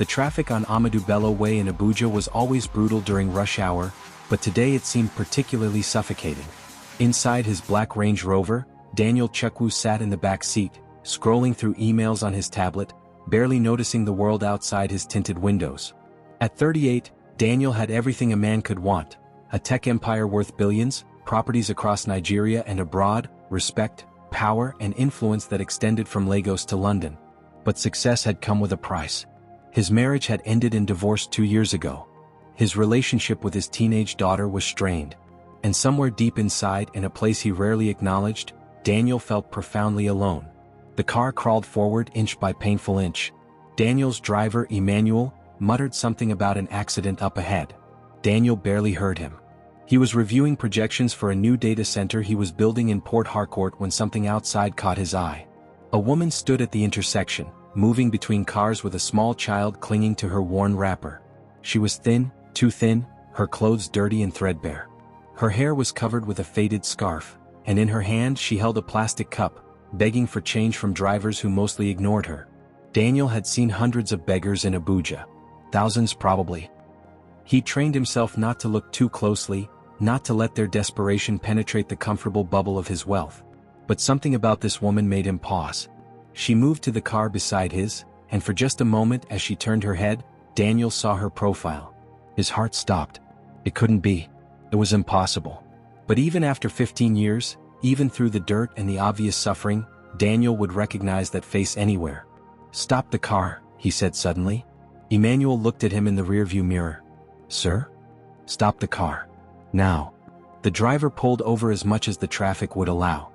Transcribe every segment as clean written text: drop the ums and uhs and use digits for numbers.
The traffic on Amadou Bello Way in Abuja was always brutal during rush hour, but today it seemed particularly suffocating. Inside his black Range Rover, Daniel Chukwu sat in the back seat, scrolling through emails on his tablet, barely noticing the world outside his tinted windows. At 38, Daniel had everything a man could want: a tech empire worth billions, properties across Nigeria and abroad, respect, power and influence that extended from Lagos to London. But success had come with a price. His marriage had ended in divorce 2 years ago. His relationship with his teenage daughter was strained. And somewhere deep inside, in a place he rarely acknowledged, Daniel felt profoundly alone. The car crawled forward inch by painful inch. Daniel's driver, Emmanuel, muttered something about an accident up ahead. Daniel barely heard him. He was reviewing projections for a new data center he was building in Port Harcourt when something outside caught his eye. A woman stood at the intersection, moving between cars with a small child clinging to her worn wrapper. She was thin, too thin, her clothes dirty and threadbare. Her hair was covered with a faded scarf, and in her hand she held a plastic cup, begging for change from drivers who mostly ignored her. Daniel had seen hundreds of beggars in Abuja. Thousands probably. He trained himself not to look too closely, not to let their desperation penetrate the comfortable bubble of his wealth. But something about this woman made him pause. She moved to the car beside his, and for just a moment as she turned her head, Daniel saw her profile. His heart stopped. It couldn't be. It was impossible. But even after 15 years, even through the dirt and the obvious suffering, Daniel would recognize that face anywhere. "Stop the car," he said suddenly. Emmanuel looked at him in the rearview mirror. "Sir?" "Stop the car. Now." The driver pulled over as much as the traffic would allow.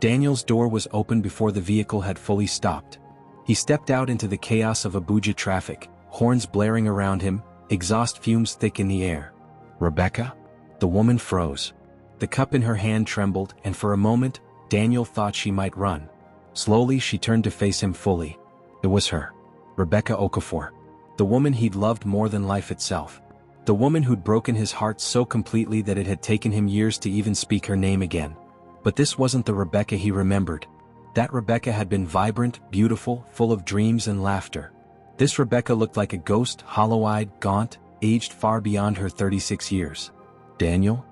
Daniel's door was open before the vehicle had fully stopped. He stepped out into the chaos of Abuja traffic, horns blaring around him, exhaust fumes thick in the air. "Rebecca?" The woman froze. The cup in her hand trembled, and for a moment, Daniel thought she might run. Slowly she turned to face him fully. It was her. Rebecca Okafor. The woman he'd loved more than life itself. The woman who'd broken his heart so completely that it had taken him years to even speak her name again. But this wasn't the Rebecca he remembered. That Rebecca had been vibrant, beautiful, full of dreams and laughter. This Rebecca looked like a ghost, hollow-eyed, gaunt, aged far beyond her 36 years. "Daniel?"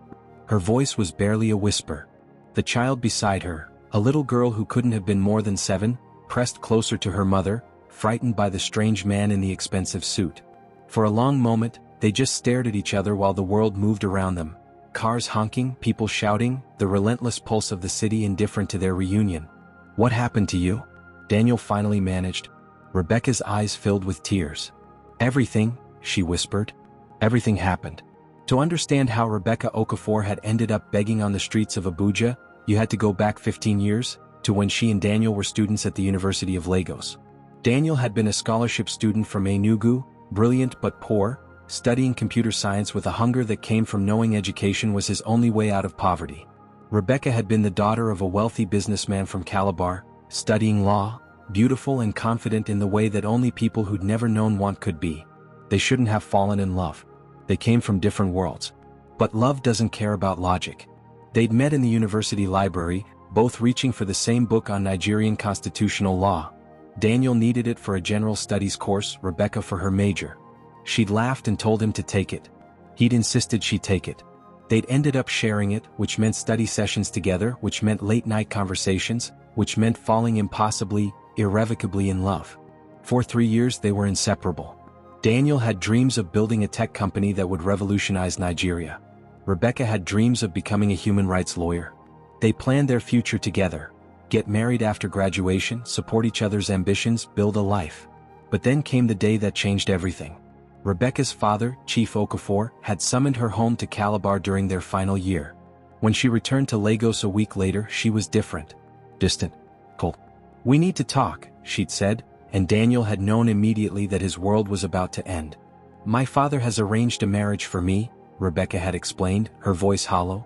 Her voice was barely a whisper. The child beside her, a little girl who couldn't have been more than 7, pressed closer to her mother, frightened by the strange man in the expensive suit. For a long moment, they just stared at each other while the world moved around them. Cars honking, people shouting, the relentless pulse of the city indifferent to their reunion. "What happened to you?" Daniel finally managed. Rebecca's eyes filled with tears. "Everything," she whispered. "Everything happened." To understand how Rebecca Okafor had ended up begging on the streets of Abuja, you had to go back 15 years, to when she and Daniel were students at the University of Lagos. Daniel had been a scholarship student from Enugu, brilliant but poor, studying computer science with a hunger that came from knowing education was his only way out of poverty. Rebecca had been the daughter of a wealthy businessman from Calabar, studying law, beautiful and confident in the way that only people who'd never known want could be. They shouldn't have fallen in love. They came from different worlds. But love doesn't care about logic. They'd met in the university library, both reaching for the same book on Nigerian constitutional law. Daniel needed it for a general studies course, Rebecca for her major. She'd laughed and told him to take it. He'd insisted she take it. They'd ended up sharing it, which meant study sessions together, which meant late-night conversations, which meant falling impossibly, irrevocably in love. For 3 years they were inseparable. Daniel had dreams of building a tech company that would revolutionize Nigeria. Rebecca had dreams of becoming a human rights lawyer. They planned their future together. Get married after graduation, support each other's ambitions, build a life. But then came the day that changed everything. Rebecca's father, Chief Okafor, had summoned her home to Calabar during their final year. When she returned to Lagos a week later, she was different. Distant. Cold. "We need to talk," she'd said, and Daniel had known immediately that his world was about to end. "My father has arranged a marriage for me," Rebecca had explained, her voice hollow.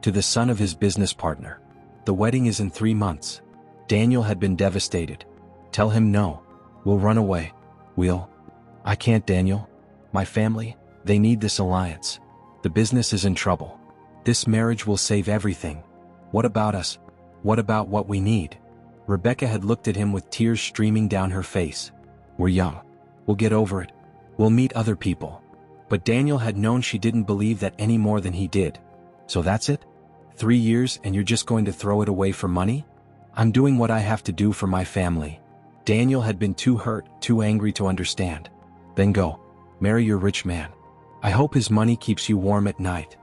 "To the son of his business partner. The wedding is in 3 months." Daniel had been devastated. "Tell him no. We'll run away. We'll..." "I can't, Daniel. My family, they need this alliance. The business is in trouble. This marriage will save everything. What about us? What about what we need?" Rebecca had looked at him with tears streaming down her face. "We're young. We'll get over it. We'll meet other people. But Daniel had known she didn't believe that any more than he did. So that's it? 3 years and you're just going to throw it away for money? I'm doing what I have to do for my family. Daniel had been too hurt, too angry to understand. Then go. Marry your rich man. I hope his money keeps you warm at night.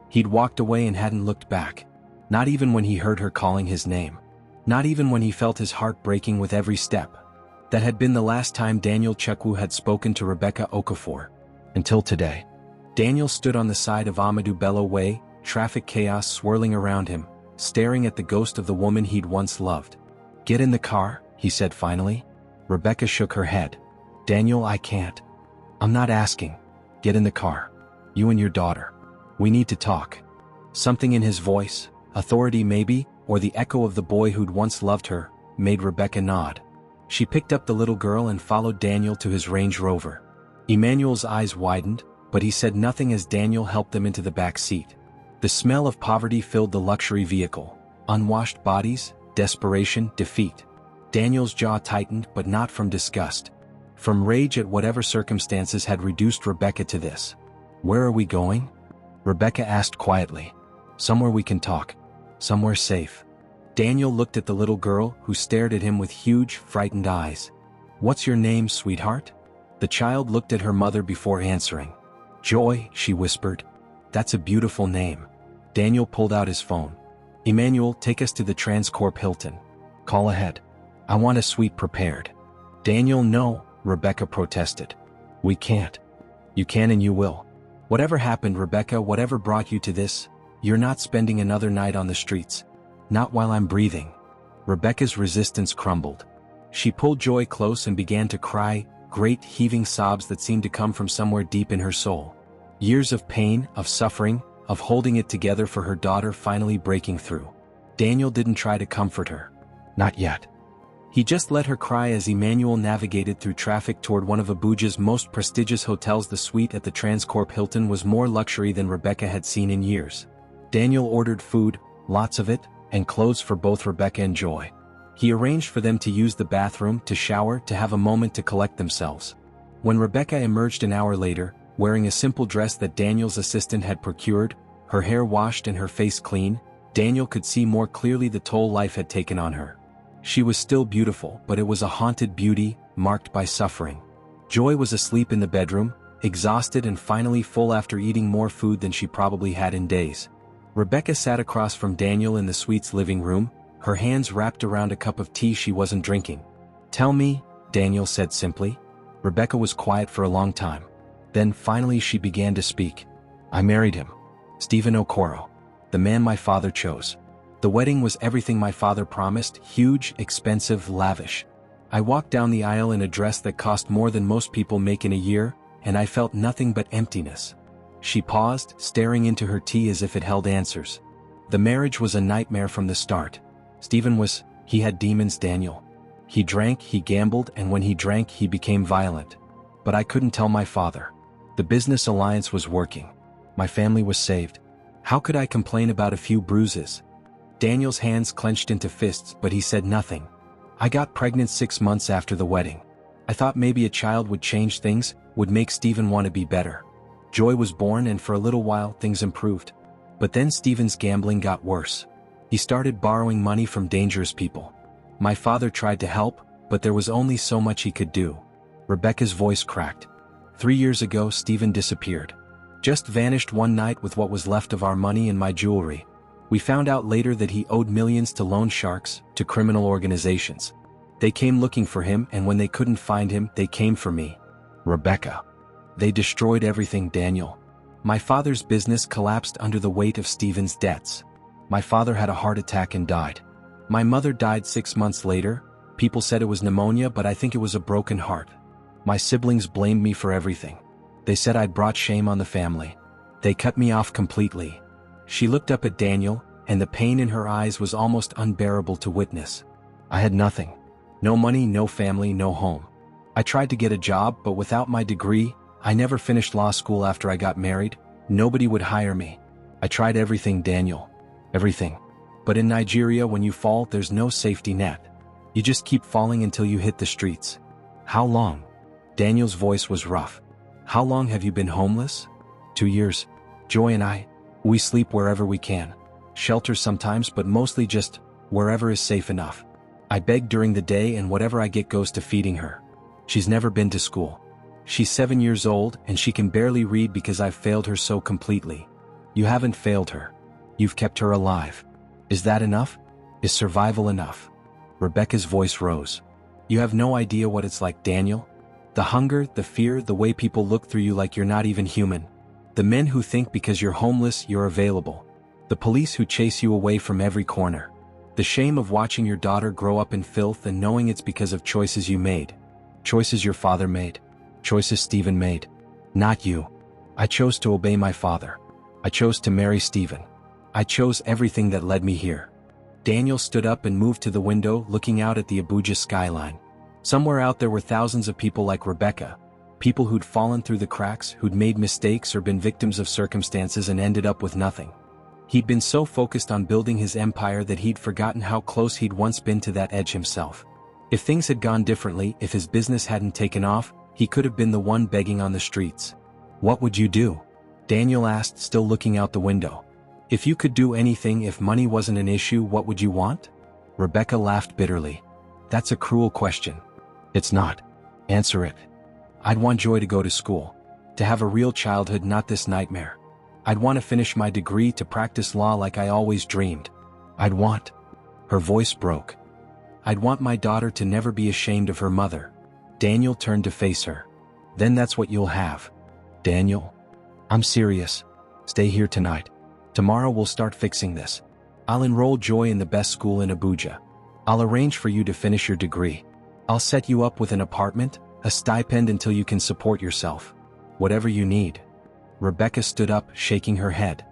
He'd walked away and hadn't looked back. Not even when he heard her calling his name. Not even when he felt his heart breaking with every step. That had been the last time Daniel Chekwu had spoken to Rebecca Okafor. Until today. Daniel stood on the side of Amadou Bello Way, traffic chaos swirling around him, staring at the ghost of the woman he'd once loved. Get in the car, he said finally. Rebecca shook her head. Daniel, I can't. I'm not asking. Get in the car. You and your daughter. We need to talk. Something in his voice, authority maybe, or the echo of the boy who'd once loved her, made Rebecca nod. She picked up the little girl and followed Daniel to his Range Rover. Emmanuel's eyes widened, but he said nothing as Daniel helped them into the back seat. The smell of poverty filled the luxury vehicle. Unwashed bodies, desperation, defeat. Daniel's jaw tightened, but not from disgust. From rage at whatever circumstances had reduced Rebecca to this. Where are we going? Rebecca asked quietly. Somewhere we can talk. Somewhere safe. Daniel looked at the little girl, who stared at him with huge, frightened eyes. What's your name, sweetheart? The child looked at her mother before answering. Joy, she whispered. That's a beautiful name. Daniel pulled out his phone. Emmanuel, take us to the Transcorp Hilton. Call ahead. I want a suite prepared. Daniel, no, Rebecca protested. We can't. You can and you will. Whatever happened, Rebecca, whatever brought you to this, you're not spending another night on the streets. Not while I'm breathing. Rebecca's resistance crumbled. She pulled Joy close and began to cry, great heaving sobs that seemed to come from somewhere deep in her soul. Years of pain, of suffering, of holding it together for her daughter finally breaking through. Daniel didn't try to comfort her. Not yet. He just let her cry as Emmanuel navigated through traffic toward one of Abuja's most prestigious hotels. The suite at the Transcorp Hilton was more luxury than Rebecca had seen in years. Daniel ordered food, lots of it, and clothes for both Rebecca and Joy. He arranged for them to use the bathroom, to shower, to have a moment to collect themselves. When Rebecca emerged an hour later, wearing a simple dress that Daniel's assistant had procured, her hair washed and her face clean, Daniel could see more clearly the toll life had taken on her. She was still beautiful, but it was a haunted beauty, marked by suffering. Joy was asleep in the bedroom, exhausted and finally full after eating more food than she probably had in days. Rebecca sat across from Daniel in the suite's living room, her hands wrapped around a cup of tea she wasn't drinking. Tell me, Daniel said simply. Rebecca was quiet for a long time. Then finally she began to speak. I married him. Stephen Okoro. The man my father chose. The wedding was everything my father promised, huge, expensive, lavish. I walked down the aisle in a dress that cost more than most people make in a year, and I felt nothing but emptiness. She paused, staring into her tea as if it held answers. The marriage was a nightmare from the start. He had demons, Daniel. He drank, he gambled, and when he drank he became violent. But I couldn't tell my father. The business alliance was working. My family was saved. How could I complain about a few bruises? Daniel's hands clenched into fists, but he said nothing. I got pregnant 6 months after the wedding. I thought maybe a child would change things, would make Stephen want to be better. Joy was born and for a little while things improved. But then Stephen's gambling got worse. He started borrowing money from dangerous people. My father tried to help, but there was only so much he could do. Rebecca's voice cracked. 3 years ago Stephen disappeared. Just vanished one night with what was left of our money and my jewelry. We found out later that he owed millions to loan sharks, to criminal organizations. They came looking for him, and when they couldn't find him, they came for me. Rebecca. They destroyed everything, Daniel. My father's business collapsed under the weight of Stephen's debts. My father had a heart attack and died. My mother died 6 months later. People said it was pneumonia, but I think it was a broken heart. My siblings blamed me for everything. They said I'd brought shame on the family. They cut me off completely. She looked up at Daniel, and the pain in her eyes was almost unbearable to witness. I had nothing. No money, no family, no home. I tried to get a job, but without my degree, I never finished law school after I got married. Nobody would hire me. I tried everything, Daniel. Everything. But in Nigeria, when you fall, there's no safety net. You just keep falling until you hit the streets. How long? Daniel's voice was rough. How long have you been homeless? 2 years. Joy and I, we sleep wherever we can. Shelter sometimes, but mostly just wherever is safe enough. I beg during the day and whatever I get goes to feeding her. She's never been to school. She's 7 years old and she can barely read because I've failed her so completely. You haven't failed her. You've kept her alive. Is that enough? Is survival enough? Rebecca's voice rose. You have no idea what it's like, Daniel. The hunger, the fear, the way people look through you like you're not even human. The men who think because you're homeless, you're available. The police who chase you away from every corner. The shame of watching your daughter grow up in filth and knowing it's because of choices you made. Choices your father made. Choices Stephen made. Not you. I chose to obey my father. I chose to marry Stephen. I chose everything that led me here. Daniel stood up and moved to the window, looking out at the Abuja skyline. Somewhere out there were thousands of people like Rebecca. People who'd fallen through the cracks, who'd made mistakes or been victims of circumstances and ended up with nothing. He'd been so focused on building his empire that he'd forgotten how close he'd once been to that edge himself. If things had gone differently, if his business hadn't taken off, he could have been the one begging on the streets. What would you do? Daniel asked, still looking out the window. If you could do anything, if money wasn't an issue, what would you want? Rebecca laughed bitterly. That's a cruel question. It's not. Answer it. I'd want Joy to go to school. To have a real childhood, not this nightmare. I'd want to finish my degree, to practice law like I always dreamed. I'd want... Her voice broke. I'd want my daughter to never be ashamed of her mother. Daniel turned to face her. Then that's what you'll have. Daniel? I'm serious. Stay here tonight. Tomorrow we'll start fixing this. I'll enroll Joy in the best school in Abuja. I'll arrange for you to finish your degree. I'll set you up with an apartment, a stipend until you can support yourself. Whatever you need. Rebecca stood up, shaking her head.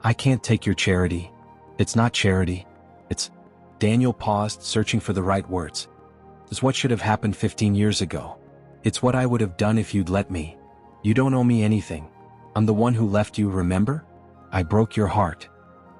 I can't take your charity. It's not charity. It's... Daniel paused, searching for the right words. It's what should have happened 15 years ago. It's what I would have done if you'd let me. You don't owe me anything. I'm the one who left you, remember? I broke your heart.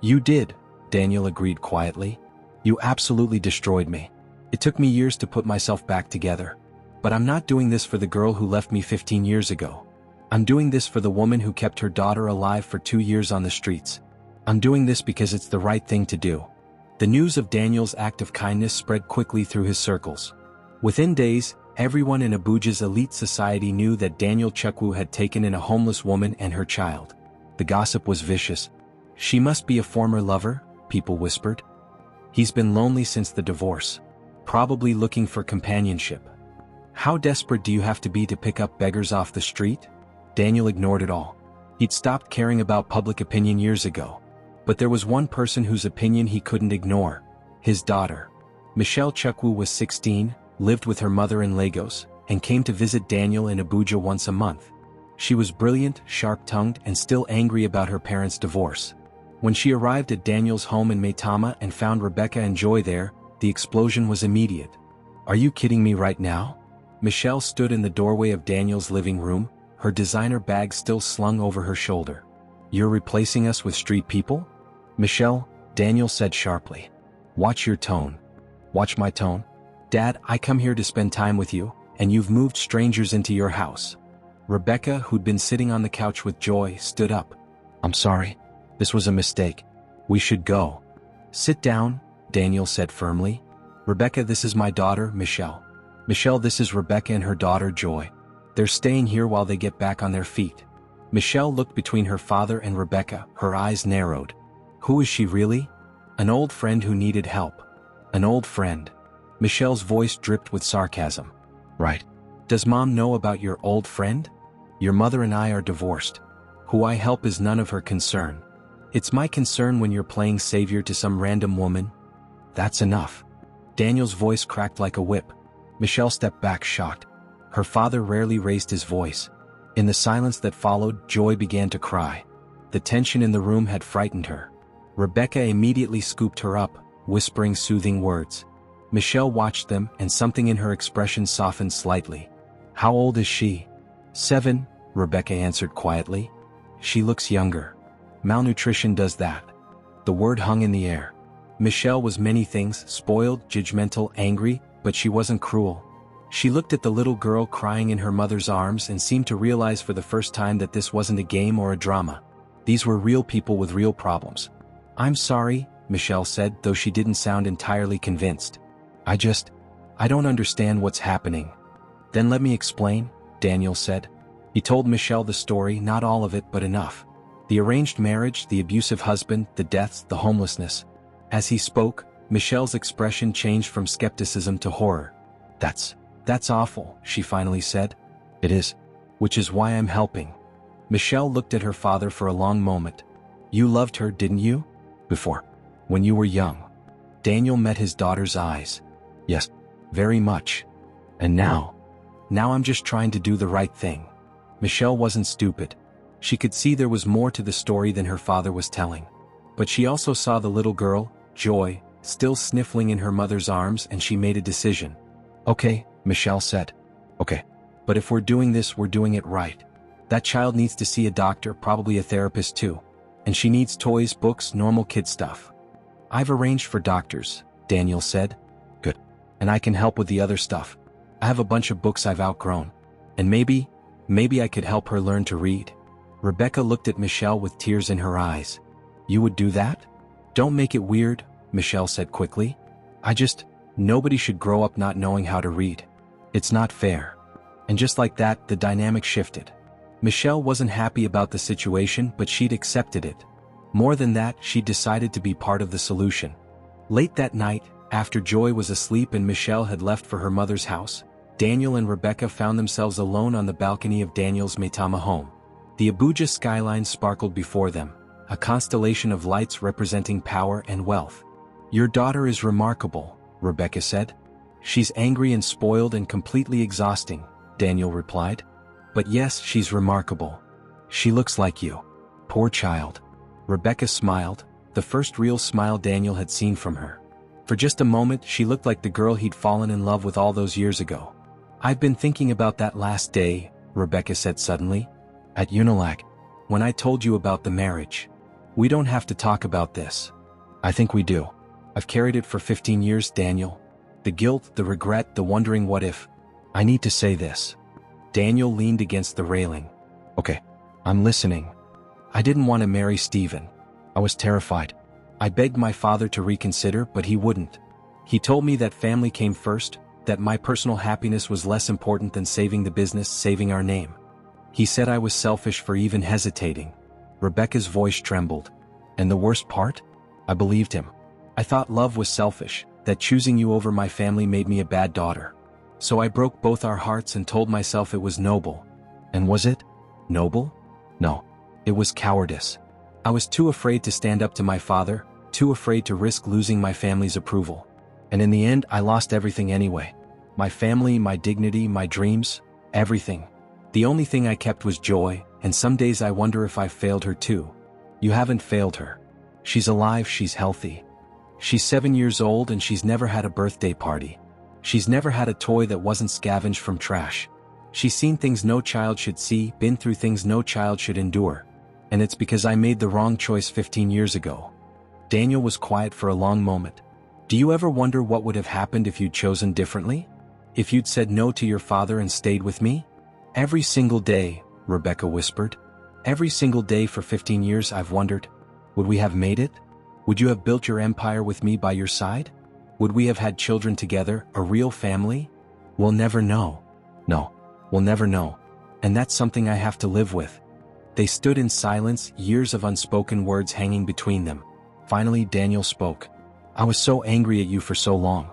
You did, Daniel agreed quietly. You absolutely destroyed me. It took me years to put myself back together. But I'm not doing this for the girl who left me 15 years ago. I'm doing this for the woman who kept her daughter alive for 2 years on the streets. I'm doing this because it's the right thing to do. The news of Daniel's act of kindness spread quickly through his circles. Within days, everyone in Abuja's elite society knew that Daniel Chukwu had taken in a homeless woman and her child. The gossip was vicious. She must be a former lover, people whispered. He's been lonely since the divorce. Probably looking for companionship. How desperate do you have to be to pick up beggars off the street? Daniel ignored it all. He'd stopped caring about public opinion years ago. But there was one person whose opinion he couldn't ignore. His daughter. Michelle Chukwu was 16, lived with her mother in Lagos, and came to visit Daniel in Abuja once a month. She was brilliant, sharp-tongued, and still angry about her parents' divorce. When she arrived at Daniel's home in Maitama and found Rebecca and Joy there, the explosion was immediate. Are you kidding me right now? Michelle stood in the doorway of Daniel's living room, her designer bag still slung over her shoulder. You're replacing us with street people? Michelle, Daniel said sharply. Watch your tone. Watch my tone? Dad, I come here to spend time with you, and you've moved strangers into your house. Rebecca, who'd been sitting on the couch with Joy, stood up. I'm sorry. This was a mistake. We should go. Sit down, Daniel said firmly. Rebecca, this is my daughter, Michelle. Michelle, this is Rebecca and her daughter, Joy. They're staying here while they get back on their feet. Michelle looked between her father and Rebecca, her eyes narrowed. Who is she really? An old friend who needed help. An old friend. Michelle's voice dripped with sarcasm. Right. Does Mom know about your old friend? Your mother and I are divorced. Who I help is none of her concern. It's my concern when you're playing savior to some random woman. That's enough. Daniel's voice cracked like a whip. Michelle stepped back, shocked. Her father rarely raised his voice. In the silence that followed, Joy began to cry. The tension in the room had frightened her. Rebecca immediately scooped her up, whispering soothing words. Michelle watched them, and something in her expression softened slightly. How old is she? 7, Rebecca answered quietly. She looks younger. Malnutrition does that. The word hung in the air. Michelle was many things, spoiled, judgmental, angry, but she wasn't cruel. She looked at the little girl crying in her mother's arms and seemed to realize for the first time that this wasn't a game or a drama. These were real people with real problems. "I'm sorry," Michelle said, though she didn't sound entirely convinced. I don't understand what's happening." "Then let me explain," Daniel said. He told Michelle the story, not all of it but enough. The arranged marriage, the abusive husband, the deaths, the homelessness. As he spoke, Michelle's expression changed from skepticism to horror. That's awful," she finally said. "It is. Which is why I'm helping." Michelle looked at her father for a long moment. "You loved her, didn't you? Before. When you were young." Daniel met his daughter's eyes. "Yes. Very much. And now? Now I'm just trying to do the right thing." Michelle wasn't stupid. She could see there was more to the story than her father was telling. But she also saw the little girl, Joy, still sniffling in her mother's arms, and she made a decision. "Okay," Michelle said. "Okay. But if we're doing this, we're doing it right. That child needs to see a doctor, probably a therapist too. And she needs toys, books, normal kid stuff." "I've arranged for doctors," Daniel said. "Good. And I can help with the other stuff. I have a bunch of books I've outgrown. And maybe I could help her learn to read." Rebecca looked at Michelle with tears in her eyes. "You would do that?" "Don't make it weird," Michelle said quickly. Nobody should grow up not knowing how to read. It's not fair." And just like that, the dynamic shifted. Michelle wasn't happy about the situation, but she'd accepted it. More than that, she decided to be part of the solution. Late that night, after Joy was asleep and Michelle had left for her mother's house, Daniel and Rebecca found themselves alone on the balcony of Daniel's Maitama home. The Abuja skyline sparkled before them, a constellation of lights representing power and wealth. "Your daughter is remarkable," Rebecca said. "She's angry and spoiled and completely exhausting," Daniel replied. "But yes, she's remarkable. She looks like you." "Poor child." Rebecca smiled, the first real smile Daniel had seen from her. For just a moment, she looked like the girl he'd fallen in love with all those years ago. "I've been thinking about that last day," Rebecca said suddenly. "At Unilag. When I told you about the marriage. We don't have to talk about this." "I think we do. I've carried it for 15 years, Daniel. The guilt, the regret, the wondering what if. I need to say this." Daniel leaned against the railing. "Okay. I'm listening. I didn't want to marry Stephen. I was terrified. I begged my father to reconsider, but he wouldn't. He told me that family came first, that my personal happiness was less important than saving the business, saving our name. He said I was selfish for even hesitating." Rebecca's voice trembled. "And the worst part? I believed him. I thought love was selfish, that choosing you over my family made me a bad daughter. So I broke both our hearts and told myself it was noble." "And was it? Noble?" "No. It was cowardice. I was too afraid to stand up to my father, too afraid to risk losing my family's approval. And in the end, I lost everything anyway. My family, my dignity, my dreams, everything. The only thing I kept was Joy, and some days I wonder if I've failed her too." "You haven't failed her. She's alive, she's healthy. She's 7 years old and she's never had a birthday party. She's never had a toy that wasn't scavenged from trash. She's seen things no child should see, been through things no child should endure. And it's because I made the wrong choice 15 years ago." Daniel was quiet for a long moment. "Do you ever wonder what would have happened if you'd chosen differently? If you'd said no to your father and stayed with me?" "Every single day," Rebecca whispered. "Every single day for 15 years I've wondered, would we have made it? Would you have built your empire with me by your side? Would we have had children together, a real family? We'll never know. No, we'll never know. And that's something I have to live with." They stood in silence, years of unspoken words hanging between them. Finally, Daniel spoke. "I was so angry at you for so long.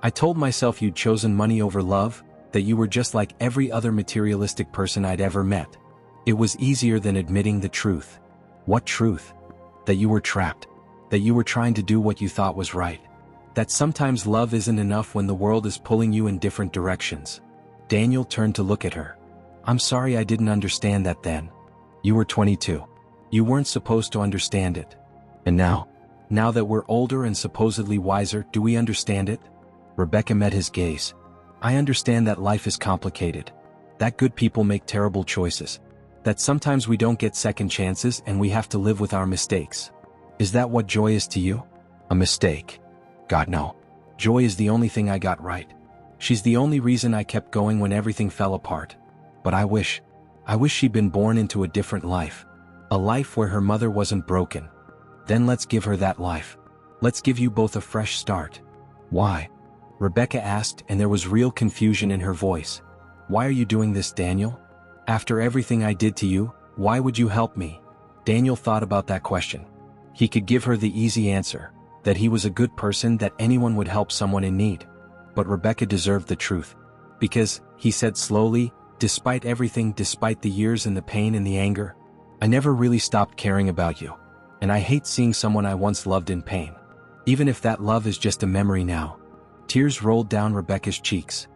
I told myself you'd chosen money over love, that you were just like every other materialistic person I'd ever met. It was easier than admitting the truth." "What truth?" "That you were trapped. That you were trying to do what you thought was right. That sometimes love isn't enough when the world is pulling you in different directions." Daniel turned to look at her. "I'm sorry I didn't understand that then. You were 22. You weren't supposed to understand it. And now that we're older and supposedly wiser, do we understand it?" Rebecca met his gaze. "I understand that life is complicated. That good people make terrible choices. That sometimes we don't get second chances and we have to live with our mistakes. Is that what joy is to you? A mistake? God, no. Joy is the only thing I got right. She's the only reason I kept going when everything fell apart. But I wish she'd been born into a different life. A life where her mother wasn't broken. Then let's give her that life. Let's give you both a fresh start." "Why?" Rebecca asked, and there was real confusion in her voice. "Why are you doing this, Daniel? After everything I did to you, why would you help me?" Daniel thought about that question. He could give her the easy answer, that he was a good person, that anyone would help someone in need. But Rebecca deserved the truth. "Because," he said slowly, "despite everything, despite the years and the pain and the anger, I never really stopped caring about you. And I hate seeing someone I once loved in pain. Even if that love is just a memory now." Tears rolled down Rebecca's cheeks.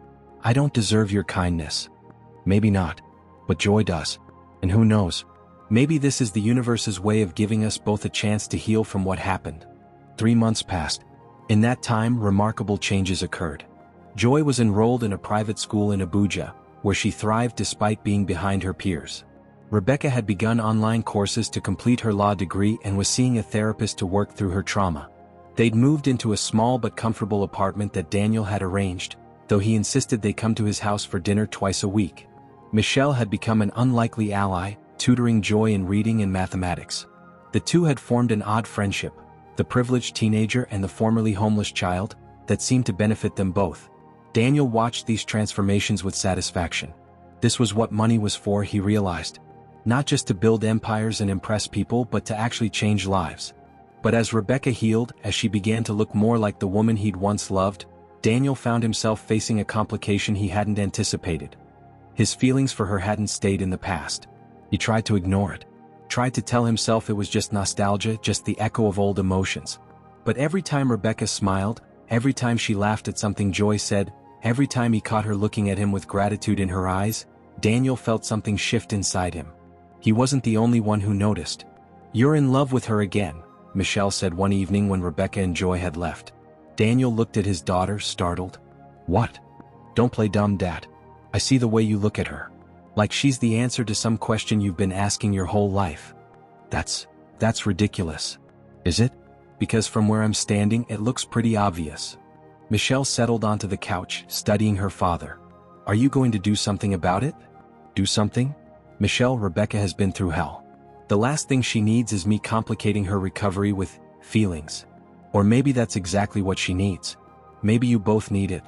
"I don't deserve your kindness." "Maybe not. But Joy does. And who knows? Maybe this is the universe's way of giving us both a chance to heal from what happened." 3 months passed. In that time, remarkable changes occurred. Joy was enrolled in a private school in Abuja, where she thrived despite being behind her peers. Rebecca had begun online courses to complete her law degree and was seeing a therapist to work through her trauma. They'd moved into a small but comfortable apartment that Daniel had arranged, though he insisted they come to his house for dinner twice a week. Michelle had become an unlikely ally, tutoring Joy in reading and mathematics. The two had formed an odd friendship, the privileged teenager and the formerly homeless child, that seemed to benefit them both. Daniel watched these transformations with satisfaction. This was what money was for, he realized. Not just to build empires and impress people, but to actually change lives. But as Rebecca healed, as she began to look more like the woman he'd once loved, Daniel found himself facing a complication he hadn't anticipated. His feelings for her hadn't stayed in the past. He tried to ignore it. Tried to tell himself it was just nostalgia, just the echo of old emotions. But every time Rebecca smiled, every time she laughed at something Joy said, every time he caught her looking at him with gratitude in her eyes, Daniel felt something shift inside him. He wasn't the only one who noticed. "You're in love with her again," Michelle said one evening when Rebecca and Joy had left. Daniel looked at his daughter, startled. "What? Don't play dumb, Dad. I see the way you look at her. Like she's the answer to some question you've been asking your whole life." That's ridiculous." "Is it? Because from where I'm standing, it looks pretty obvious." Michelle settled onto the couch, studying her father. "Are you going to do something about it?" "Do something?" "Michelle, Rebecca has been through hell. The last thing she needs is me complicating her recovery with feelings. Or maybe that's exactly what she needs. Maybe you both need it.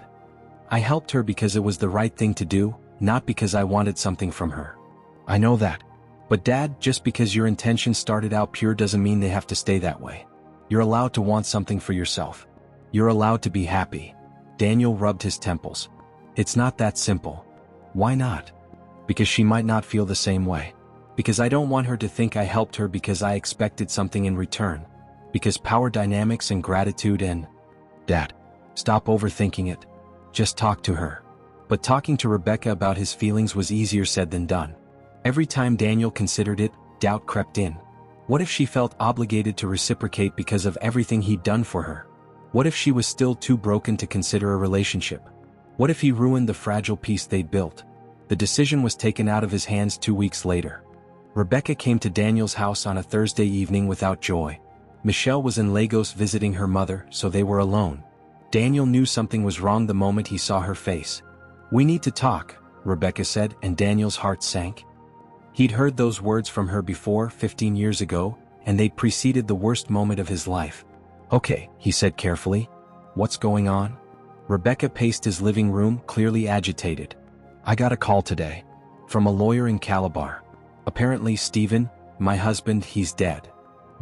I helped her because it was the right thing to do, not because I wanted something from her." "I know that. But Dad, just because your intentions started out pure doesn't mean they have to stay that way. You're allowed to want something for yourself. You're allowed to be happy." Daniel rubbed his temples. "It's not that simple." "Why not?" "Because she might not feel the same way. Because I don't want her to think I helped her because I expected something in return. Because power dynamics and gratitude and..." "Dad, stop overthinking it. Just talk to her." But talking to Rebecca about his feelings was easier said than done. Every time Daniel considered it, doubt crept in. What if she felt obligated to reciprocate because of everything he'd done for her? What if she was still too broken to consider a relationship? What if he ruined the fragile peace they'd built? The decision was taken out of his hands 2 weeks later. Rebecca came to Daniel's house on a Thursday evening without Joy. Michelle was in Lagos visiting her mother, so they were alone. Daniel knew something was wrong the moment he saw her face. "We need to talk," Rebecca said, and Daniel's heart sank. He'd heard those words from her before, 15 years ago, and they'd preceded the worst moment of his life. "Okay," he said carefully. "What's going on?" Rebecca paced his living room, clearly agitated. "I got a call today. From a lawyer in Calabar. Apparently Stephen, my husband, he's dead."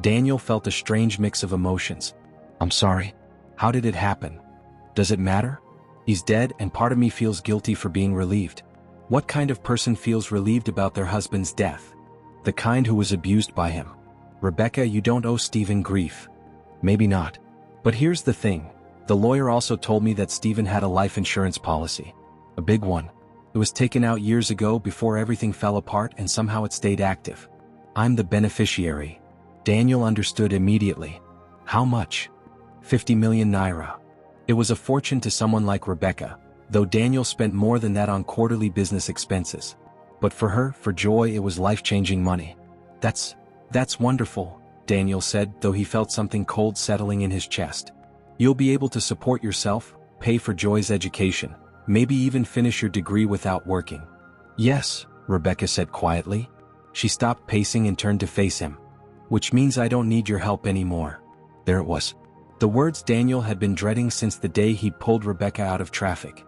Daniel felt a strange mix of emotions. "I'm sorry. How did it happen? Does it matter? He's dead, and part of me feels guilty for being relieved." What kind of person feels relieved about their husband's death? The kind who was abused by him. "Rebecca, you don't owe Stephen grief." "Maybe not. But here's the thing. The lawyer also told me that Stephen had a life insurance policy. A big one. It was taken out years ago before everything fell apart, and somehow it stayed active. I'm the beneficiary." Daniel understood immediately. How much? 50 million naira. It was a fortune to someone like Rebecca, though Daniel spent more than that on quarterly business expenses. But for her, for Joy, it was life-changing money. That's wonderful," Daniel said, though he felt something cold settling in his chest. "You'll be able to support yourself, pay for Joy's education. Maybe even finish your degree without working. Yes, Rebecca said quietly. She stopped pacing and turned to face him. Which means I don't need your help anymore. There it was. The words Daniel had been dreading since the day he'd pulled Rebecca out of traffic.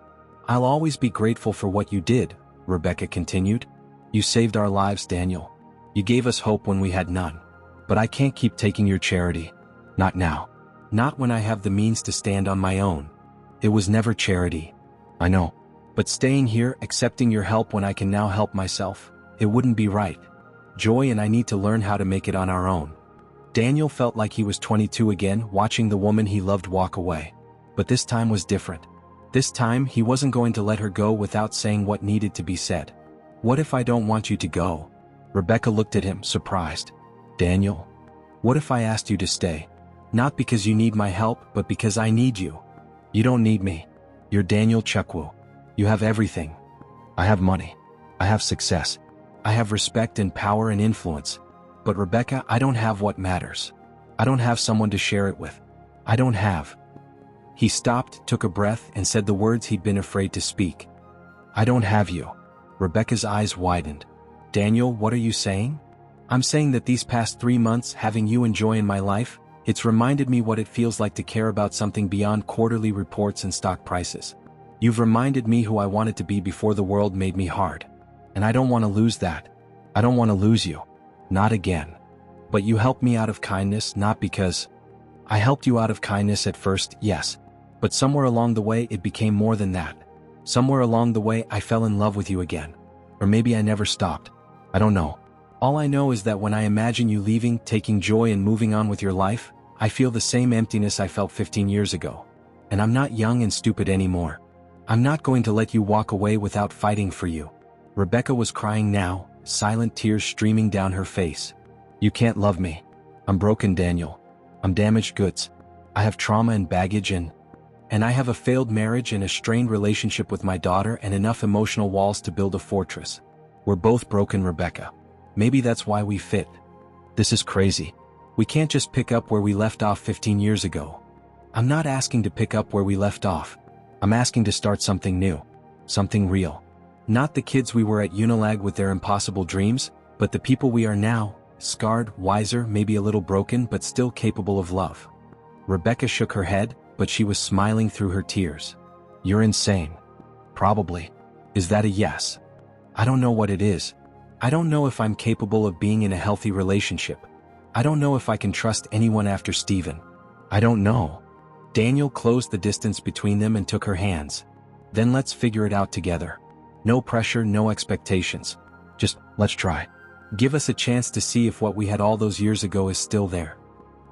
I'll always be grateful for what you did, Rebecca continued. You saved our lives, Daniel. You gave us hope when we had none. But I can't keep taking your charity. Not now. Not when I have the means to stand on my own. It was never charity. I know. But staying here, accepting your help when I can now help myself, it wouldn't be right. Joy and I need to learn how to make it on our own. Daniel felt like he was 22 again, watching the woman he loved walk away. But this time was different. This time, he wasn't going to let her go without saying what needed to be said. What if I don't want you to go? Rebecca looked at him, surprised. Daniel, what if I asked you to stay? Not because you need my help, but because I need you. You don't need me. You're Daniel Chukwu. You have everything. I have money. I have success. I have respect and power and influence. But Rebecca, I don't have what matters. I don't have someone to share it with. I don't have. He stopped, took a breath, and said the words he'd been afraid to speak. I don't have you. Rebecca's eyes widened. Daniel, what are you saying? I'm saying that these past 3 months, having you and Joy in my life, it's reminded me what it feels like to care about something beyond quarterly reports and stock prices. You've reminded me who I wanted to be before the world made me hard. And I don't want to lose that. I don't want to lose you. Not again. But you helped me out of kindness, not because... I helped you out of kindness at first, yes. But somewhere along the way it became more than that. Somewhere along the way I fell in love with you again. Or maybe I never stopped. I don't know. All I know is that when I imagine you leaving, taking Joy and moving on with your life, I feel the same emptiness I felt 15 years ago. And I'm not young and stupid anymore. I'm not going to let you walk away without fighting for you. Rebecca was crying now, silent tears streaming down her face. You can't love me. I'm broken, Daniel. I'm damaged goods. I have trauma and baggage and I have a failed marriage and a strained relationship with my daughter and enough emotional walls to build a fortress. We're both broken, Rebecca. Maybe that's why we fit. This is crazy. We can't just pick up where we left off 15 years ago. I'm not asking to pick up where we left off. I'm asking to start something new. Something real. Not the kids we were at Unilag with their impossible dreams, but the people we are now, scarred, wiser, maybe a little broken, but still capable of love. Rebecca shook her head, but she was smiling through her tears. You're insane. Probably. Is that a yes? I don't know what it is. I don't know if I'm capable of being in a healthy relationship. I don't know if I can trust anyone after Stephen. I don't know. Daniel closed the distance between them and took her hands. Then let's figure it out together. No pressure, no expectations. Just, let's try. Give us a chance to see if what we had all those years ago is still there.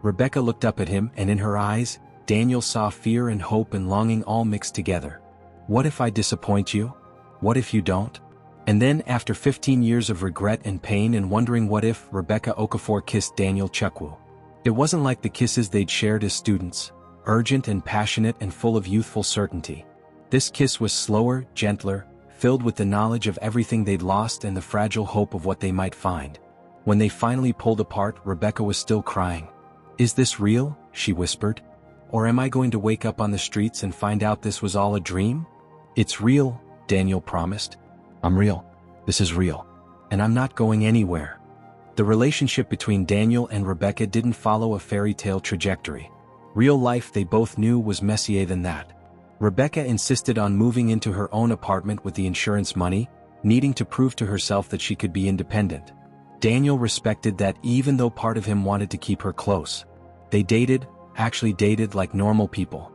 Rebecca looked up at him, and in her eyes, Daniel saw fear and hope and longing all mixed together. What if I disappoint you? What if you don't? And then, after 15 years of regret and pain and wondering what if, Rebecca Okafor kissed Daniel Chukwu. It wasn't like the kisses they'd shared as students, urgent and passionate and full of youthful certainty. This kiss was slower, gentler, filled with the knowledge of everything they'd lost and the fragile hope of what they might find. When they finally pulled apart, Rebecca was still crying. Is this real? She whispered. Or am I going to wake up on the streets and find out this was all a dream? It's real, Daniel promised. I'm real. This is real. And I'm not going anywhere. The relationship between Daniel and Rebecca didn't follow a fairy tale trajectory. Real life, they both knew, was messier than that. Rebecca insisted on moving into her own apartment with the insurance money, needing to prove to herself that she could be independent. Daniel respected that even though part of him wanted to keep her close. They dated, actually dated like normal people.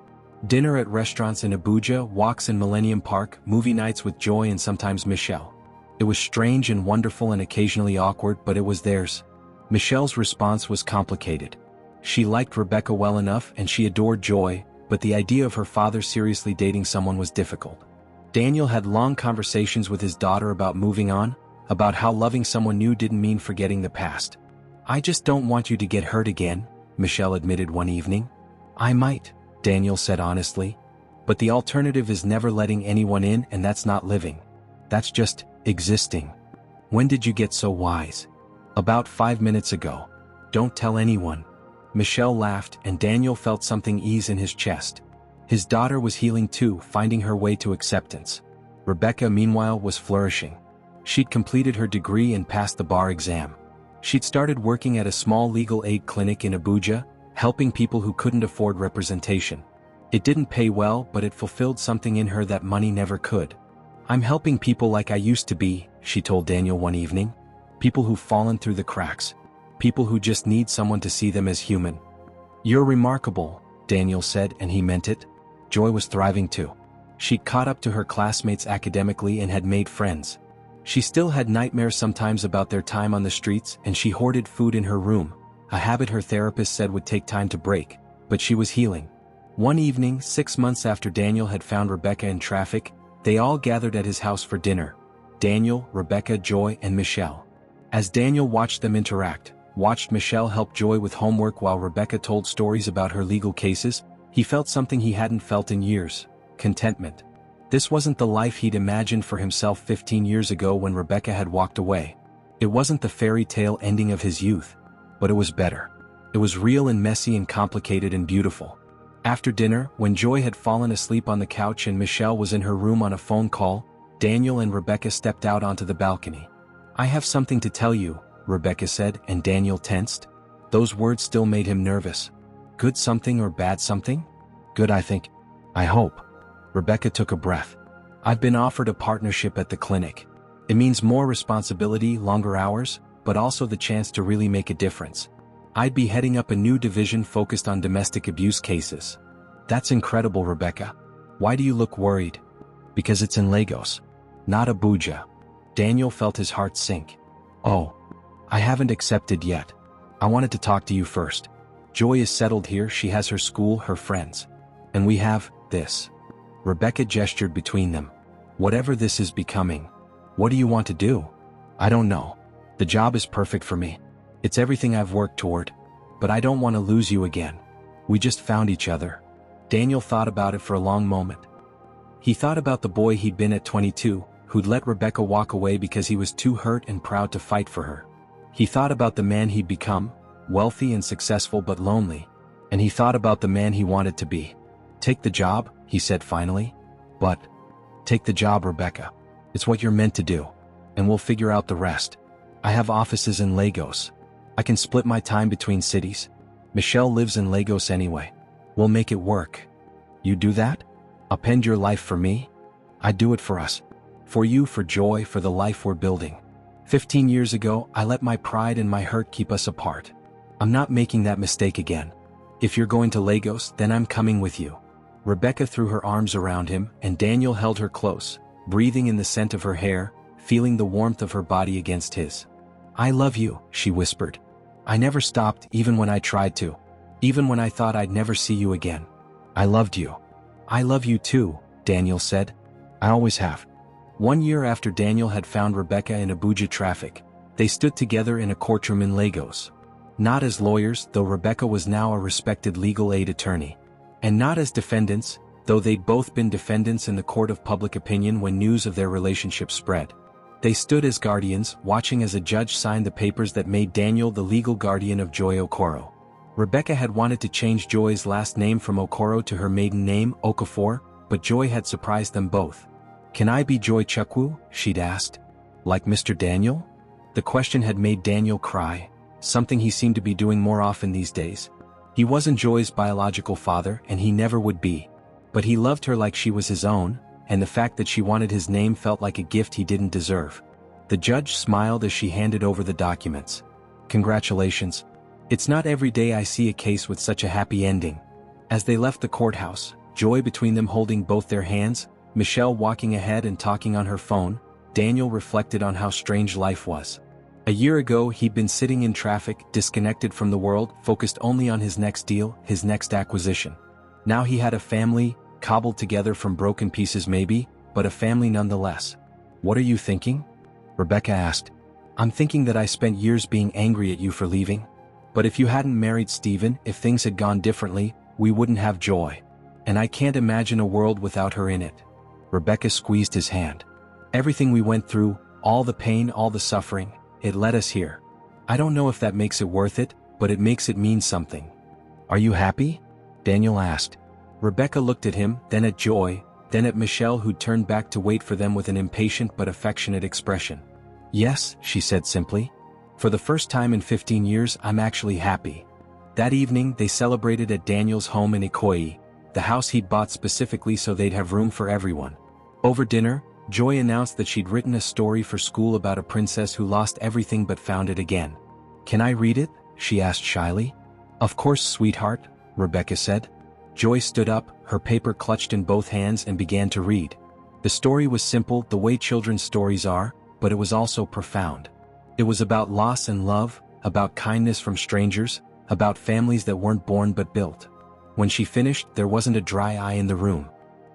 Dinner at restaurants in Abuja, walks in Millennium Park, movie nights with Joy and sometimes Michelle. It was strange and wonderful and occasionally awkward, but it was theirs. Michelle's response was complicated. She liked Rebecca well enough and she adored Joy, but the idea of her father seriously dating someone was difficult. Daniel had long conversations with his daughter about moving on, about how loving someone new didn't mean forgetting the past. I just don't want you to get hurt again, Michelle admitted one evening. I might, Daniel said honestly. But the alternative is never letting anyone in, and that's not living. That's just existing. When did you get so wise? About 5 minutes ago. Don't tell anyone. Michelle laughed, and Daniel felt something ease in his chest. His daughter was healing too, finding her way to acceptance. Rebecca, meanwhile, was flourishing. She'd completed her degree and passed the bar exam. She'd started working at a small legal aid clinic in Abuja, helping people who couldn't afford representation. It didn't pay well, but it fulfilled something in her that money never could. "I'm helping people like I used to be," she told Daniel one evening. "People who've fallen through the cracks. People who just need someone to see them as human." "You're remarkable," Daniel said, and he meant it. Joy was thriving too. She'd caught up to her classmates academically and had made friends. She still had nightmares sometimes about their time on the streets, and she hoarded food in her room, a habit her therapist said would take time to break, but she was healing. One evening, 6 months after Daniel had found Rebecca in traffic, they all gathered at his house for dinner. Daniel, Rebecca, Joy, and Michelle. As Daniel watched them interact, watched Michelle help Joy with homework while Rebecca told stories about her legal cases, he felt something he hadn't felt in years: contentment. This wasn't the life he'd imagined for himself 15 years ago when Rebecca had walked away. It wasn't the fairy tale ending of his youth, but it was better. It was real and messy and complicated and beautiful. After dinner, when Joy had fallen asleep on the couch and Michelle was in her room on a phone call, Daniel and Rebecca stepped out onto the balcony. "I have something to tell you," Rebecca said, and Daniel tensed. Those words still made him nervous. Good something or bad something? Good, I think. I hope. Rebecca took a breath. "I've been offered a partnership at the clinic. It means more responsibility, longer hours, but also the chance to really make a difference. I'd be heading up a new division focused on domestic abuse cases." "That's incredible, Rebecca. Why do you look worried?" "Because it's in Lagos, not Abuja." Daniel felt his heart sink. "Oh, I haven't accepted yet. I wanted to talk to you first. Joy is settled here, she has her school, her friends. And we have this." Rebecca gestured between them. "Whatever this is becoming. What do you want to do?" "I don't know. The job is perfect for me. It's everything I've worked toward. But I don't want to lose you again. We just found each other." Daniel thought about it for a long moment. He thought about the boy he'd been at 22, who'd let Rebecca walk away because he was too hurt and proud to fight for her. He thought about the man he'd become, wealthy and successful but lonely. And he thought about the man he wanted to be. "Take the job," he said finally. "But, take the job, Rebecca. It's what you're meant to do. And we'll figure out the rest. I have offices in Lagos. I can split my time between cities. Michelle lives in Lagos anyway. We'll make it work." "You do that? Upend your life for me?" "I do it for us. For you, for Joy, for the life we're building. 15 years ago, I let my pride and my hurt keep us apart. I'm not making that mistake again. If you're going to Lagos, then I'm coming with you." Rebecca threw her arms around him, and Daniel held her close, breathing in the scent of her hair, feeling the warmth of her body against his. "I love you," she whispered. "I never stopped, even when I tried to. Even when I thought I'd never see you again. I loved you." "I love you too," Daniel said. "I always have." 1 year after Daniel had found Rebecca in Abuja traffic, they stood together in a courtroom in Lagos. Not as lawyers, though Rebecca was now a respected legal aid attorney. And not as defendants, though they'd both been defendants in the court of public opinion when news of their relationship spread. They stood as guardians, watching as a judge signed the papers that made Daniel the legal guardian of Joy Okoro. Rebecca had wanted to change Joy's last name from Okoro to her maiden name, Okafor, but Joy had surprised them both. "Can I be Joy Chukwu?" she'd asked. "Like Mr. Daniel?" The question had made Daniel cry, something he seemed to be doing more often these days. He wasn't Joy's biological father, and he never would be. But he loved her like she was his own, and the fact that she wanted his name felt like a gift he didn't deserve. The judge smiled as she handed over the documents. "Congratulations. It's not every day I see a case with such a happy ending." As they left the courthouse, Joy between them holding both their hands, Michelle walking ahead and talking on her phone, Daniel reflected on how strange life was. A year ago he'd been sitting in traffic, disconnected from the world, focused only on his next deal, his next acquisition. Now he had a family, cobbled together from broken pieces maybe, but a family nonetheless. "What are you thinking?" Rebecca asked. "I'm thinking that I spent years being angry at you for leaving. But if you hadn't married Stephen, if things had gone differently, we wouldn't have Joy. And I can't imagine a world without her in it." Rebecca squeezed his hand. "Everything we went through, all the pain, all the suffering, it led us here. I don't know if that makes it worth it, but it makes it mean something." "Are you happy?" Daniel asked. Rebecca looked at him, then at Joy, then at Michelle, who turned back to wait for them with an impatient but affectionate expression. "Yes," she said simply. "For the first time in 15 years, I'm actually happy." That evening, they celebrated at Daniel's home in Ikoyi, the house he'd bought specifically so they'd have room for everyone. Over dinner, Joy announced that she'd written a story for school about a princess who lost everything but found it again. "Can I read it?" she asked shyly. "Of course, sweetheart," Rebecca said. Joy stood up, her paper clutched in both hands, and began to read. The story was simple, the way children's stories are, but it was also profound. It was about loss and love, about kindness from strangers, about families that weren't born but built. When she finished, there wasn't a dry eye in the room.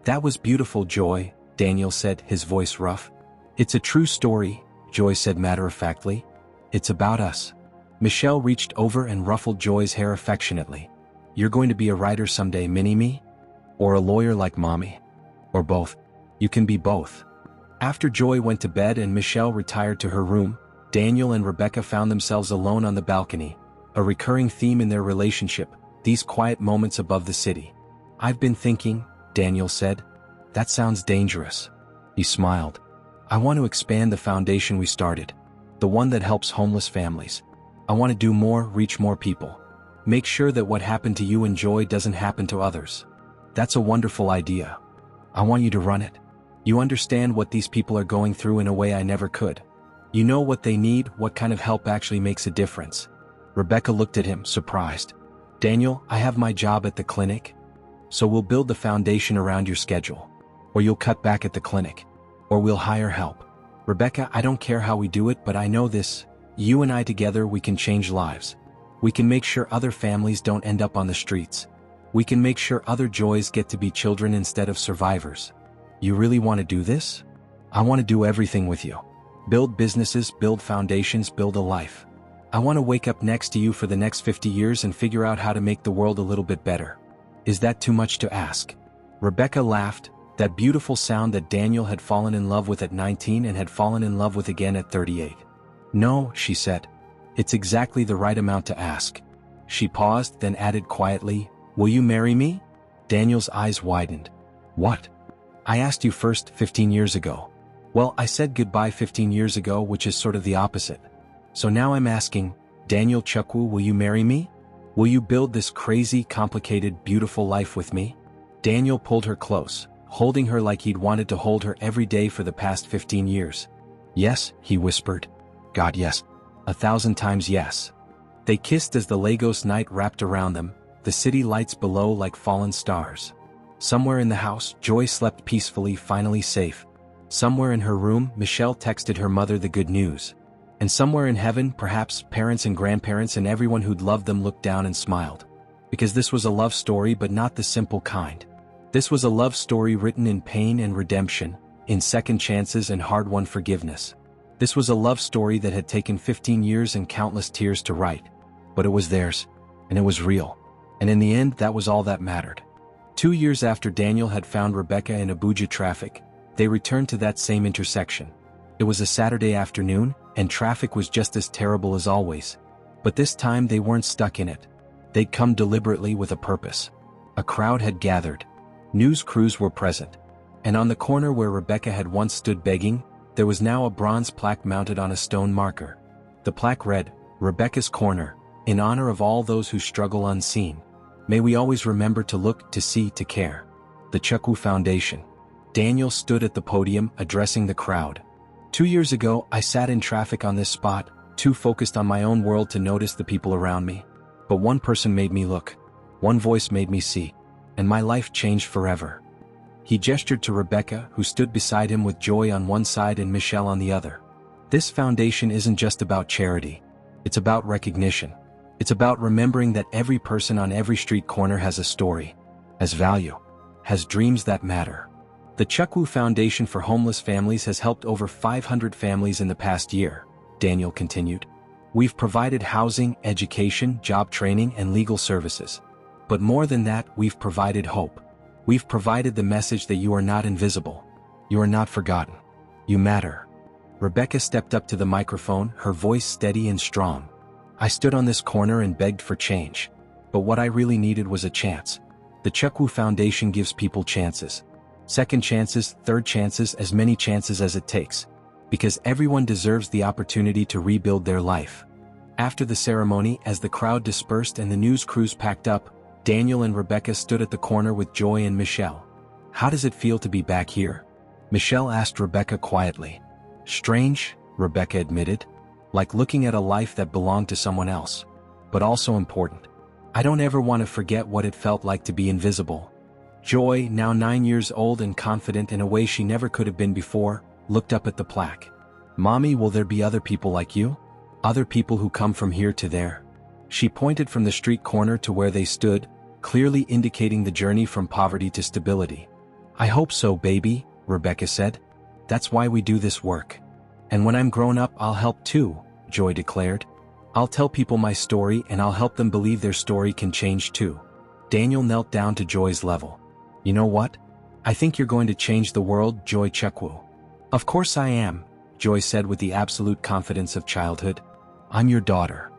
"That was beautiful, Joy," Daniel said, his voice rough. "It's a true story," Joy said matter-of-factly. "It's about us." Michelle reached over and ruffled Joy's hair affectionately. "You're going to be a writer someday, Mini-Me? Or a lawyer like Mommy? Or both? You can be both." After Joy went to bed and Michelle retired to her room, Daniel and Rebecca found themselves alone on the balcony, a recurring theme in their relationship, these quiet moments above the city. "I've been thinking," Daniel said. "That sounds dangerous." He smiled. "I want to expand the foundation we started, the one that helps homeless families. I want to do more, reach more people. Make sure that what happened to you and Joy doesn't happen to others." "That's a wonderful idea. I want you to run it. You understand what these people are going through in a way I never could. You know what they need, what kind of help actually makes a difference." Rebecca looked at him, surprised. "Daniel, I have my job at the clinic. So we'll build the foundation around your schedule. Or you'll cut back at the clinic. Or we'll hire help." "Rebecca, I don't care how we do it, but I know this. You and I together, we can change lives. We can make sure other families don't end up on the streets. We can make sure other Joys get to be children instead of survivors. You really want to do this?" "I want to do everything with you. Build businesses, build foundations, build a life. I want to wake up next to you for the next 50 years and figure out how to make the world a little bit better. Is that too much to ask?" Rebecca laughed, that beautiful sound that Daniel had fallen in love with at 19 and had fallen in love with again at 38. "No," she said. "It's exactly the right amount to ask." She paused, then added quietly, "Will you marry me?" Daniel's eyes widened. "What? I asked you first 15 years ago." "Well, I said goodbye 15 years ago, which is sort of the opposite. So now I'm asking, Daniel Chukwu, will you marry me? Will you build this crazy, complicated, beautiful life with me?" Daniel pulled her close, holding her like he'd wanted to hold her every day for the past 15 years. "Yes," he whispered. "God, yes. 1,000 times yes." They kissed as the Lagos night wrapped around them, the city lights below like fallen stars. Somewhere in the house, Joy slept peacefully, finally safe. Somewhere in her room, Michelle texted her mother the good news. And somewhere in heaven, perhaps, parents and grandparents and everyone who'd loved them looked down and smiled. Because this was a love story, but not the simple kind. This was a love story written in pain and redemption, in second chances and hard-won forgiveness. This was a love story that had taken 15 years and countless tears to write. But it was theirs, and it was real. And in the end, that was all that mattered. 2 years after Daniel had found Rebecca in Abuja traffic, they returned to that same intersection. It was a Saturday afternoon, and traffic was just as terrible as always. But this time they weren't stuck in it. They'd come deliberately with a purpose. A crowd had gathered. News crews were present. And on the corner where Rebecca had once stood begging, there was now a bronze plaque mounted on a stone marker. The plaque read, "Rebecca's Corner, in honor of all those who struggle unseen. May we always remember to look, to see, to care. The Chukwu Foundation." Daniel stood at the podium, addressing the crowd. 2 years ago, I sat in traffic on this spot, too focused on my own world to notice the people around me. But one person made me look. One voice made me see. And my life changed forever. He gestured to Rebecca, who stood beside him with Joy on one side and Michelle on the other. "This foundation isn't just about charity. It's about recognition. It's about remembering that every person on every street corner has a story, has value, has dreams that matter." The Chukwu Foundation for Homeless Families has helped over 500 families in the past year, Daniel continued. "We've provided housing, education, job training, and legal services. But more than that, we've provided hope. We've provided the message that you are not invisible. You are not forgotten. You matter." Rebecca stepped up to the microphone, her voice steady and strong. "I stood on this corner and begged for change. But what I really needed was a chance. The Chukwu Foundation gives people chances. Second chances, third chances, as many chances as it takes. Because everyone deserves the opportunity to rebuild their life. After the ceremony, as the crowd dispersed and the news crews packed up, Daniel and Rebecca stood at the corner with Joy and Michelle. "How does it feel to be back here?" Michelle asked Rebecca quietly. "Strange," Rebecca admitted. "Like looking at a life that belonged to someone else. But also important. I don't ever want to forget what it felt like to be invisible." Joy, now 9 years old and confident in a way she never could have been before, looked up at the plaque. "Mommy, will there be other people like you? Other people who come from here to there?" She pointed from the street corner to where they stood, clearly indicating the journey from poverty to stability. "I hope so, baby," Rebecca said. "That's why we do this work. And when I'm grown up, I'll help too," Joy declared. "I'll tell people my story and I'll help them believe their story can change too." Daniel knelt down to Joy's level. "You know what? I think you're going to change the world, Joy Chukwu." "Of course I am," Joy said with the absolute confidence of childhood. "I'm your daughter."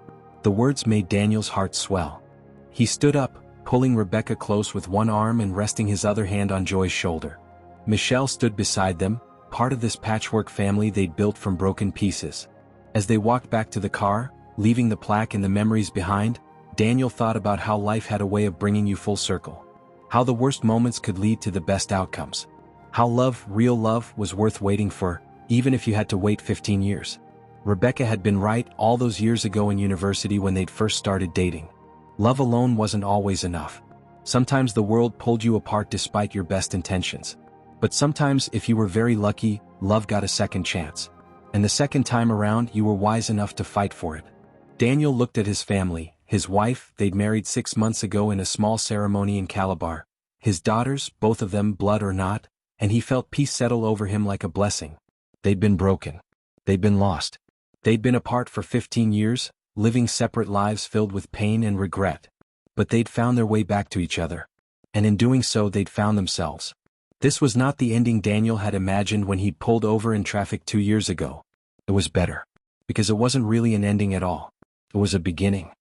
The words made Daniel's heart swell. He stood up, pulling Rebecca close with one arm and resting his other hand on Joy's shoulder. Michelle stood beside them, part of this patchwork family they'd built from broken pieces. As they walked back to the car, leaving the plaque and the memories behind, Daniel thought about how life had a way of bringing you full circle. How the worst moments could lead to the best outcomes. How love, real love, was worth waiting for, even if you had to wait 15 years. Rebecca had been right all those years ago in university when they'd first started dating. Love alone wasn't always enough. Sometimes the world pulled you apart despite your best intentions. But sometimes, if you were very lucky, love got a second chance. And the second time around, you were wise enough to fight for it. Daniel looked at his family, his wife, they'd married 6 months ago in a small ceremony in Calabar, his daughters, both of them blood or not, and he felt peace settle over him like a blessing. They'd been broken. They'd been lost. They'd been apart for 15 years, living separate lives filled with pain and regret. But they'd found their way back to each other. And in doing so, they'd found themselves. This was not the ending Daniel had imagined when he'd pulled over in traffic 2 years ago. It was better. Because it wasn't really an ending at all. It was a beginning.